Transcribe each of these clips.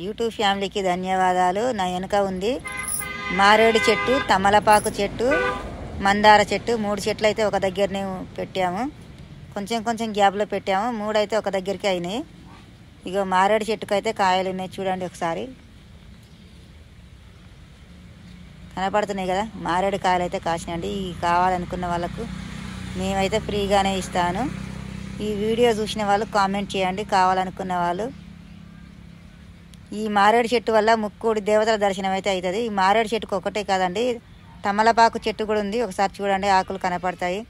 YouTube ఫ్యామిలీకి ధన్యవాదాలు. నా వెనుక ఉంది మారేడు చెట్టు, తమలపాకు చెట్టు, మందార చెట్టు. 3 చెట్లు అయితే ఒక దగ్గరనే పెట్టాము. కొంచెం కొంచెం గ్యాప్లో పెట్టాము. 3 అయితే ఒక దగ్గరికి అయినాయి. ఇగో మారేడు చెట్టుకు అయితే కాయలు ఉన్నాయి, చూడండి ఒకసారి. కనపడుతున్నాయి కదా, మారేడు కాయలు అయితే కాసినాయండి. ఈ కావాలనుకున్న వాళ్ళకు మేమైతే ఫ్రీగానే ఇస్తాను. ఈ వీడియో చూసిన వాళ్ళు కామెంట్ చేయండి కావాలనుకున్న వాళ్ళు. ఈ మారేడు చెట్టు వల్ల ముక్కోడి దేవతల దర్శనం అయితే అవుతుంది. ఈ మారేడు చెట్టుకు ఒకటే కాదండి, తమలపాకు చెట్టు కూడా ఉంది. ఒకసారి చూడండి, ఆకులు కనపడతాయి.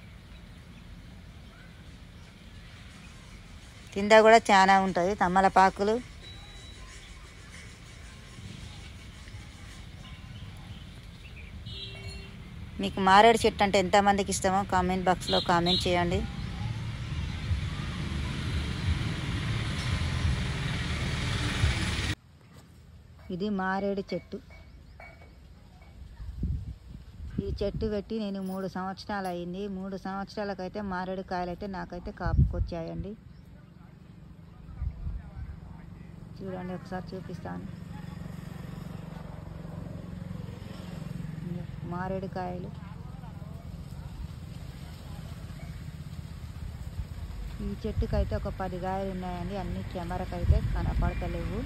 కింద కూడా చాలా ఉంటుంది తమలపాకులు. మీకు మారేడు చెట్టు అంటే ఎంతమందికి ఇస్తామో కామెంట్ బాక్స్లో కామెంట్ చేయండి. ఇది మారేడు చెట్టు. ఈ చెట్టు పెట్టి నేను 3 సంవత్సరాలు అయింది. 3 సంవత్సరాలకైతే మారేడు కాయలు అయితే నాకైతే కాపుకొచ్చాయండి. చూడండి, ఒకసారి చూపిస్తాను. మారేడు కాయలు. ఈ చెట్టుకైతే ఒక 10 కాయలు ఉన్నాయండి. అన్ని కెమెరాకైతే కనపడతలేవు.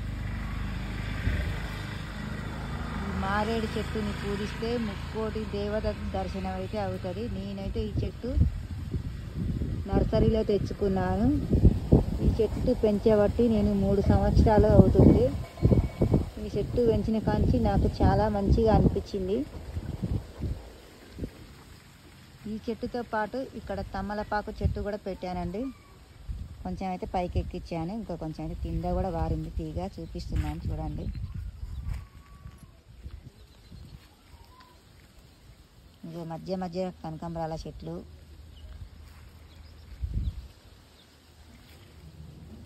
ఈ మారేడు చెట్టుని పూజిస్తే ముక్కోటి దేవత దర్శనం అయితే అవుతుంది. నేనైతే ఈ చెట్టు నర్సరీలో తెచ్చుకున్నాను. ఈ చెట్టు పెంచబట్టి నేను 3 సంవత్సరాలు అవుతుంది. ఈ చెట్టు పెంచిన కాంచి నాకు చాలా మంచిగా అనిపించింది. ఈ చెట్టుతో పాటు ఇక్కడ తమలపాకు చెట్టు కూడా పెట్టానండి. కొంచెం అయితే పైకి ఎక్కించాను, ఇంకా కొంచెం అయితే కింద కూడా వారింది తీగ. చూపిస్తున్నాను చూడండి. ఇంకా మధ్య మధ్య కనకాంబరాల చెట్లు,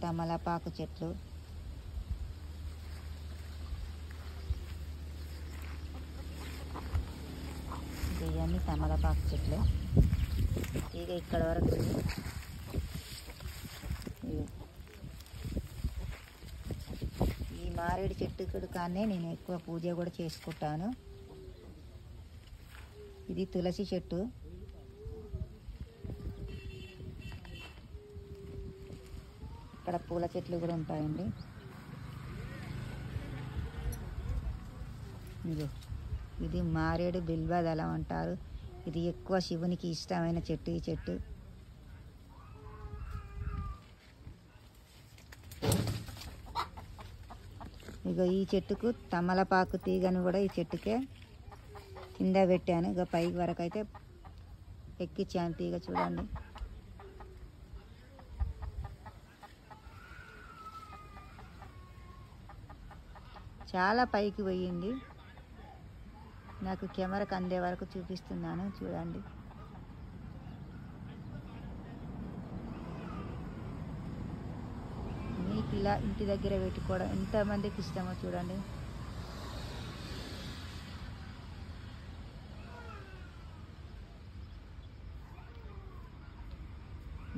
తమలపాకు చెట్లు. ఇవన్నీ తమలపాకు చెట్లు. తీగ ఇక్కడ వరకు ఉంది. ఈ మారేడు చెట్టు కానీ నేను ఎక్కువ పూజ కూడా చేసుకుంటాను. ఇది తులసి చెట్టు. ఇక్కడ పూల చెట్లు కూడా ఉంటాయండి. ఇది మారేడు బిల్వదళం అంటారు. ఇది ఎక్కువ శివునికి ఇష్టమైన చెట్టు. ఈ చెట్టు ఇక ఈ చెట్టుకు తమలపాకు తీగను కూడా ఈ చెట్టుకే కింద పెట్టాను. ఇక పైకి వరకు అయితే ఎక్కించాను తీగ. చూడండి, చాలా పైకి పోయింది. నాకు కెమెరాకు అందే వరకు చూపిస్తున్నాను చూడండి. మీకు ఇలా ఇంటి దగ్గర పెట్టుకోవడం ఎంతమందికి ఇష్టమో చూడండి.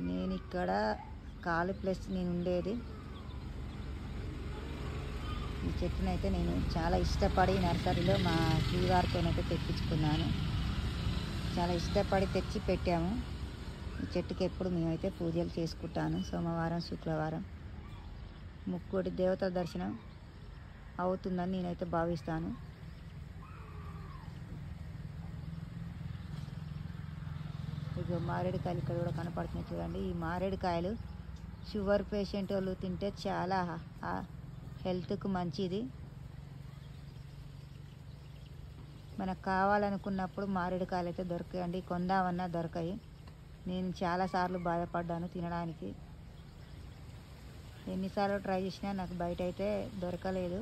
నేను ఇక్కడ కాలు ప్లస్ నేను ఉండేది. ఈ చెట్టునైతే నేను చాలా ఇష్టపడి నర్సరీలో మా శ్రీవారితోనైతే తెప్పించుకున్నాను. చాలా ఇష్టపడి తెచ్చి పెట్టాము. ఈ చెట్టుకి ఎప్పుడు మేమైతే పూజలు చేసుకుంటాను. సోమవారం, శుక్రవారం ముక్కోటి దేవతల దర్శనం అవుతుందని నేనైతే భావిస్తాను. ఇక మారేడు కాయలు ఇక్కడ కూడా కనపడుతున్నాయి చూడండి. ఈ మారేడు కాయలు షుగర్ పేషెంట్ వాళ్ళు తింటే చాలా హెల్త్కు మంచిది. మనకు కావాలనుకున్నప్పుడు మారేడు కాయలు అయితే దొరకాయండి. కొందామన్నా దొరకాయి. నేను చాలాసార్లు బాధపడ్డాను తినడానికి. ఎన్నిసార్లు ట్రై చేసినా నాకు బయట అయితే దొరకలేదు.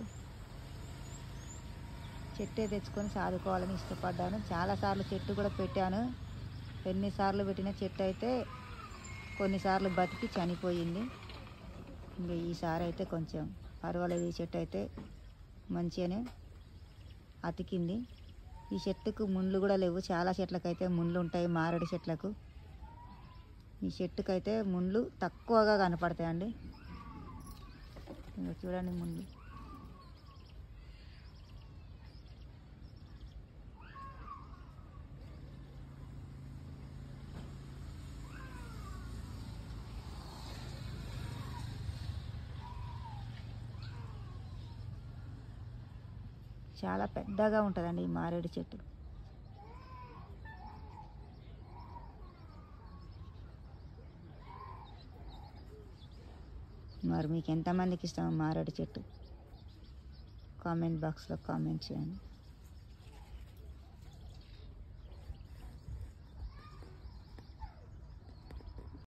చెట్టే తెచ్చుకొని సాదుకోవాలని ఇష్టపడ్డాను. చాలాసార్లు చెట్టు కూడా పెట్టాను. ఎన్నిసార్లు పెట్టిన చెట్టు అయితే కొన్నిసార్లు బతికి చనిపోయింది. ఇంకా ఈసారి అయితే కొంచెం పర్వాలేదు. ఈ చెట్టు అయితే మంచిగానే అతికింది. ఈ చెట్టుకు ముళ్ళు కూడా లేవు. చాలా చెట్లకైతే ముళ్ళు ఉంటాయి. మారేడు చెట్లకు ఈ చెట్టుకైతే ముళ్ళు తక్కువగా కనపడతాయండి. చూడండి, ముళ్ళు చాలా పెద్దగా ఉంటుందండి ఈ మారేడు చెట్టు. మరి మీకు ఎంతమందికి ఇష్టం మారేడు చెట్టు? కామెంట్ బాక్స్లో కామెంట్ చేయండి.